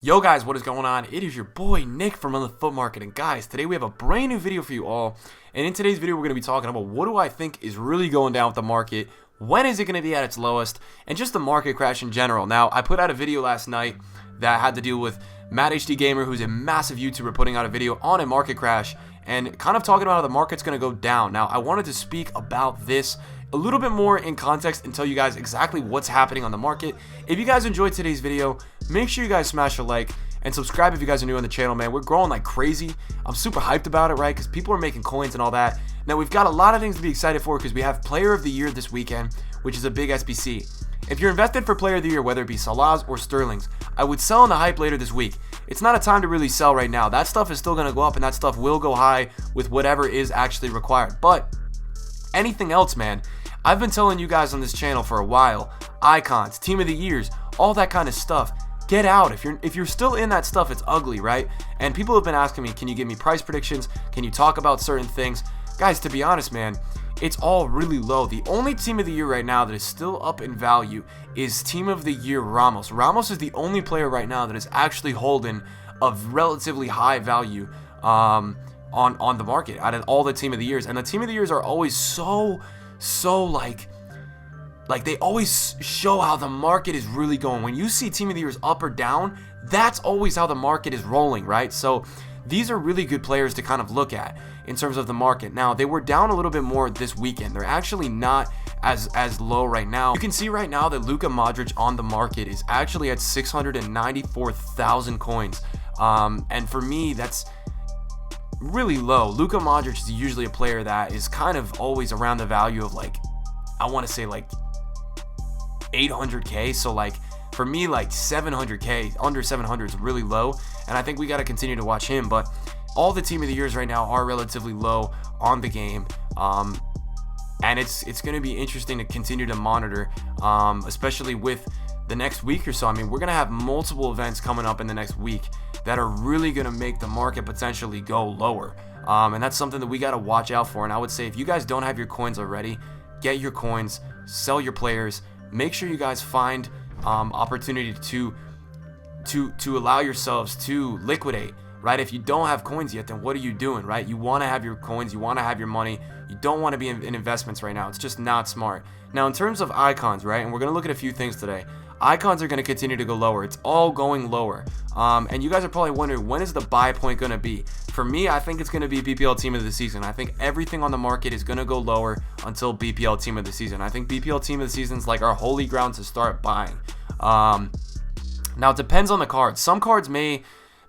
Yo guys, what is going on? It is your boy Nick from On The Foot Market, and guys, today we have a brand new video for you all. And in today's video, we're going to be talking about what do I think is really going down with the market, when is it going to be at its lowest, and just the market crash in general. Now, I put out a video last night that had to deal with Matt HD Gamer, who's a massive YouTuber, putting out a video on a market crash and kind of talking about how the market's going to go down. Now, I wanted to speak about this a little bit more in context and tell you guys exactly what's happening on the market. If you guys enjoyed today's video, make sure you guys smash a like and subscribe if you guys are new on the channel, man. We're growing like crazy. I'm super hyped about it, right? Because people are making coins and all that. Now, we've got a lot of things to be excited for because we have Player of the Year this weekend, which is a big SBC. If you're invested for Player of the Year, whether it be Salah's or Sterling's, I would sell on the hype later this week. It's not a time to really sell right now. That stuff is still going to go up, and that stuff will go high with whatever is actually required. But anything else, man, I've been telling you guys on this channel for a while, icons, team of the years, all that kind of stuff. Get out. If you're still in that stuff, it's ugly, right? And people have been asking me, can you give me price predictions? Can you talk about certain things? Guys, to be honest, man, it's all really low. The only team of the year right now that is still up in value is team of the year Ramos. Ramos is the only player right now that is actually holding a relatively high value on the market out of all the team of the years. And the team of the years are always so like they always show how the market is really going. When you see team of the years up or down, that's always how the market is rolling, right? So these are really good players to kind of look at in terms of the market. Now, they were down a little bit more this weekend. They're actually not as low right now. You can see right now that Luka Modric on the market is actually at 694,000 coins. And for me, that's really low. Luka Modric is usually a player that is kind of always around the value of like, I want to say like 800k. So like for me, like 700k, under 700 is really low, and I think we got to continue to watch him. But all the team of the years right now are relatively low on the game, and it's going to be interesting to continue to monitor, especially with the next week or so. I mean, we're going to have multiple events coming up in the next week that are really going to make the market potentially go lower, and that's something that we got to watch out for. And I would say if you guys don't have your coins already, get your coins, sell your players. Make sure you guys find opportunity to allow yourselves to liquidate, right? If you don't have coins yet, then what are you doing, right? You want to have your coins, you want to have your money. You don't want to be in investments right now. It's just not smart. Now, in terms of icons, right, and we're going to look at a few things today. Icons are going to continue to go lower. It's all going lower. And you guys are probably wondering, when is the buy point going to be? For me, I think it's going to be BPL Team of the Season. I think everything on the market is going to go lower until BPL Team of the Season. I think BPL Team of the Season is like our holy ground to start buying. Now, it depends on the cards. Some cards may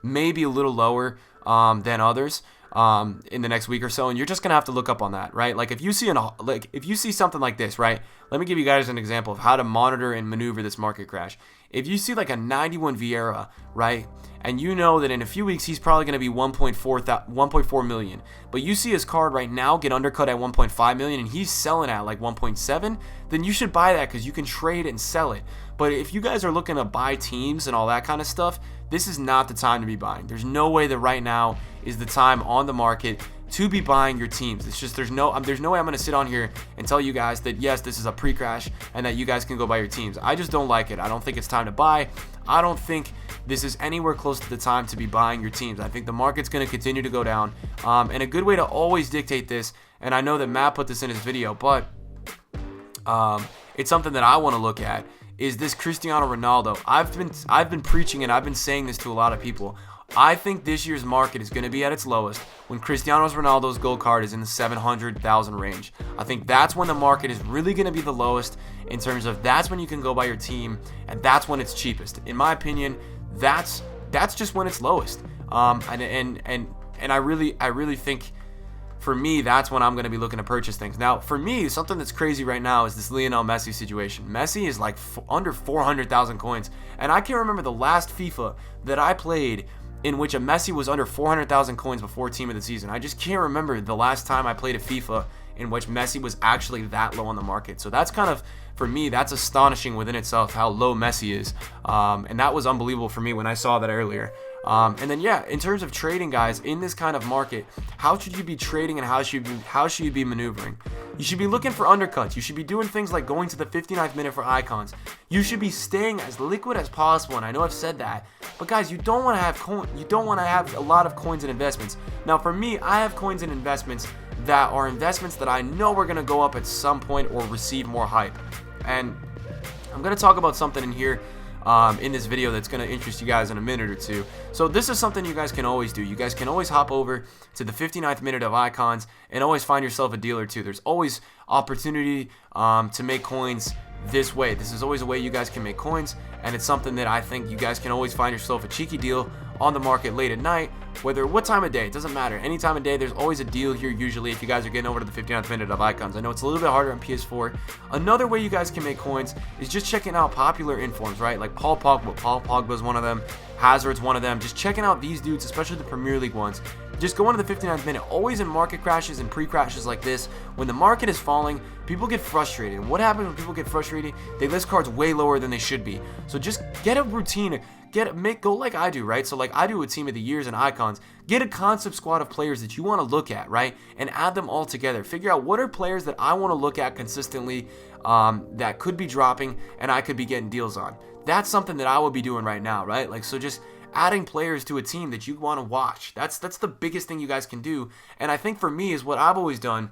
be a little lower than others in the next week or so, and you're just gonna have to look up on that, right? Like if you see something like this, right? Let me give you guys an example of how to monitor and maneuver this market crash. If you see like a 91 Vieira, right, and you know that in a few weeks he's probably going to be 1.4 million, but you see his card right now get undercut at 1.5 million and he's selling at like 1.7, then you should buy that because you can trade and sell it. But if you guys are looking to buy teams and all that kind of stuff, this is not the time to be buying. There's no way that right now is the time on the market to be buying your teams. It's just there's no way I'm going to sit on here and tell you guys that yes, this is a pre-crash and that you guys can go buy your teams. I just don't like it. I don't think it's time to buy. I don't think this is anywhere close to the time to be buying your teams. I think the market's going to continue to go down, and a good way to always dictate this, and I know that Matt put this in his video, but it's something that I want to look at, is this Cristiano Ronaldo. I've been preaching and I've been saying this to a lot of people. I think this year's market is going to be at its lowest when Cristiano Ronaldo's gold card is in the 700,000 range. I think that's when the market is really going to be the lowest in terms of that's when you can go buy your team, and that's when it's cheapest. In my opinion, that's just when it's lowest. And I really think for me, that's when I'm going to be looking to purchase things. Now, for me, something that's crazy right now is this Lionel Messi situation. Messi is like under 400,000 coins, and I can't remember the last FIFA that I played in which a Messi was under 400,000 coins before Team of the Season. I just can't remember the last time I played a FIFA in which Messi was actually that low on the market. So that's kind of, for me, that's astonishing within itself how low Messi is. And that was unbelievable for me when I saw that earlier. And then yeah, in terms of trading, guys, in this kind of market, how should you be trading and how should you be maneuvering? You should be looking for undercuts. You should be doing things like going to the 59th minute for icons. You should be staying as liquid as possible. And I know I've said that, but guys, you don't want to have a lot of coins and investments. Now, for me, I have coins and investments that are investments that I know are going to go up at some point or receive more hype. And I'm going to talk about something in here in this video that's going to interest you guys in a minute or two. So this is something you guys can always do. You guys can always hop over to the 59th minute of icons and always find yourself a deal or two. There's always opportunity to make coins this way. This is always a way you guys can make coins, and it's something that I think you guys can always find yourself a cheeky deal on the market late at night, whether what time of day, it doesn't matter. Any time of day, there's always a deal here usually if you guys are getting over to the 59th minute of icons. I know it's a little bit harder on PS4. Another way you guys can make coins is just checking out popular informs, right? Like Paul Pogba is one of them, Hazard's one of them. Just checking out these dudes, especially the Premier League ones. Just go into the 59th minute. Always in market crashes and pre-crashes like this, when the market is falling, people get frustrated. And what happens when people get frustrated? They list cards way lower than they should be. So just get a routine. Go like I do, right? So like I do with Team of the Years and icons. Get a concept squad of players that you want to look at, right? And add them all together. Figure out what are players that I want to look at consistently that could be dropping and I could be getting deals on. That's something that I would be doing right now, right? Like, so just adding players to a team that you want to watch. That's the biggest thing you guys can do. And I think for me is what I've always done,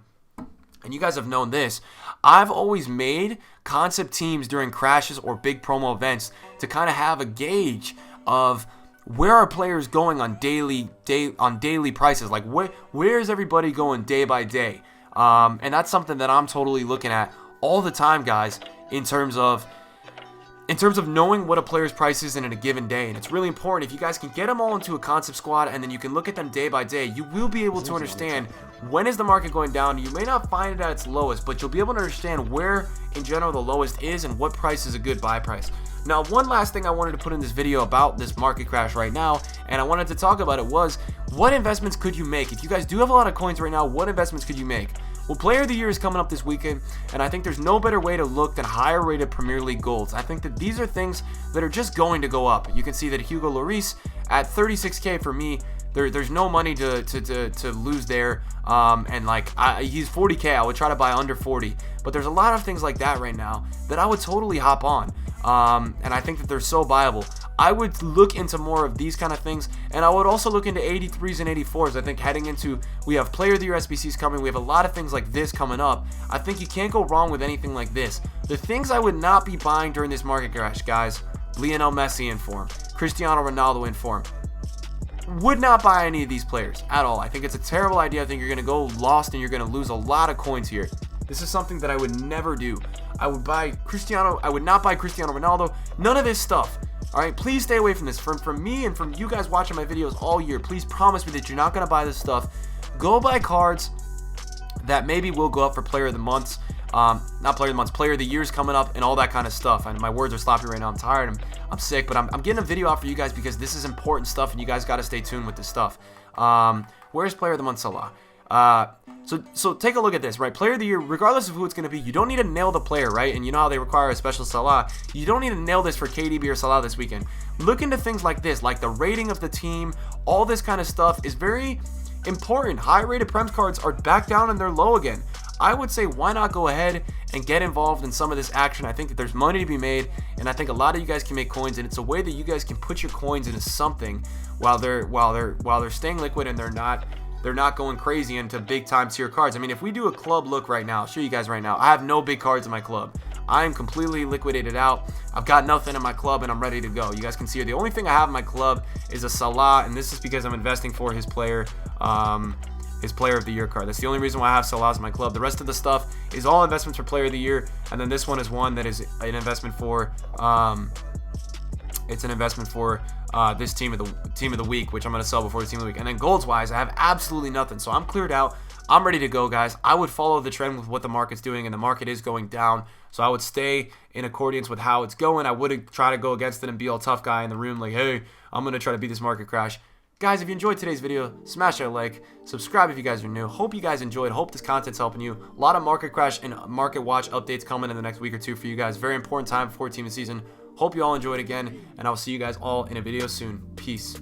and you guys have known this, I've always made concept teams during crashes or big promo events to kind of have a gauge of where are players going on daily prices. Like where is everybody going day by day? And that's something that I'm totally looking at all the time, guys, in terms of knowing what a player's price is in a given day. And it's really important. If you guys can get them all into a concept squad and then you can look at them day by day, you will be able to understand when is the market going down. You may not find it at its lowest, but you'll be able to understand where in general the lowest is and what price is a good buy price. Now, one last thing I wanted to put in this video about this market crash right now, and I wanted to talk about it, was what investments could you make? If you guys do have a lot of coins right now, what investments could you make? Well, Player of the Year is coming up this weekend, and I think there's no better way to look than higher rated Premier League golds. I think that these are things that are just going to go up. You can see that Hugo Lloris at 36K for me, there's no money to lose there, and like he's 40K. I would try to buy under 40, but there's a lot of things like that right now that I would totally hop on, and I think that they're so viable. I would look into more of these kind of things, and I would also look into 83s and 84s. I think heading into, we have Player of the Year SBCs coming, we have a lot of things like this coming up. I think you can't go wrong with anything like this. The things I would not be buying during this market crash, guys: Lionel Messi in form, Cristiano Ronaldo in form. Would not buy any of these players at all. I think it's a terrible idea. I think you're going to go lost and you're going to lose a lot of coins here. This is something that I would never do. I would not buy Cristiano Ronaldo, none of this stuff. Alright, please stay away from this. From me and from you guys watching my videos all year, please promise me that you're not going to buy this stuff. Go buy cards that maybe will go up for Player of the Months. Not Player of the Months, Player of the Years coming up and all that kind of stuff. And my words are sloppy right now. I'm tired. I'm sick, but I'm getting a video out for you guys because this is important stuff and you guys got to stay tuned with this stuff. Where's Player of the Month? Salah. So take a look at this, right? Player of the Year, regardless of who it's going to be, you don't need to nail the player, right? And you know how they require a special Salah. You don't need to nail this for KDB or Salah this weekend. Look into things like this, like the rating of the team. All this kind of stuff is very important. High-rated Prem cards are back down and they're low again. I would say why not go ahead and get involved in some of this action. I think that there's money to be made, and I think a lot of you guys can make coins, and it's a way that you guys can put your coins into something while they're staying liquid and they're not going crazy into big time tier cards. I mean, if we do a club look right now, I'll show you guys right now. I have no big cards in my club. I am completely liquidated out. I've got nothing in my club and I'm ready to go. You guys can see here, the only thing I have in my club is a Salah, and this is because I'm investing for his Player of the Year card. That's the only reason why I have Salah's in my club. The rest of the stuff is all investments for Player of the Year, and then this one is one that is an investment for it's an investment for this team of the week, which I'm going to sell before the team of the week. And then golds wise, I have absolutely nothing, so I'm cleared out. I'm ready to go, guys. I would follow the trend with what the market's doing, and the market is going down, so I would stay in accordance with how it's going. I wouldn't try to go against it and be all tough guy in the room like, hey, I'm going to try to beat this market crash. Guys, if you enjoyed today's video, smash that like, subscribe if you guys are new. Hope you guys enjoyed. Hope this content's helping you. A lot of market crash and market watch updates coming in the next week or two for you guys. Very important time before team of the season. Hope you all enjoyed again, and I'll see you guys all in a video soon. Peace.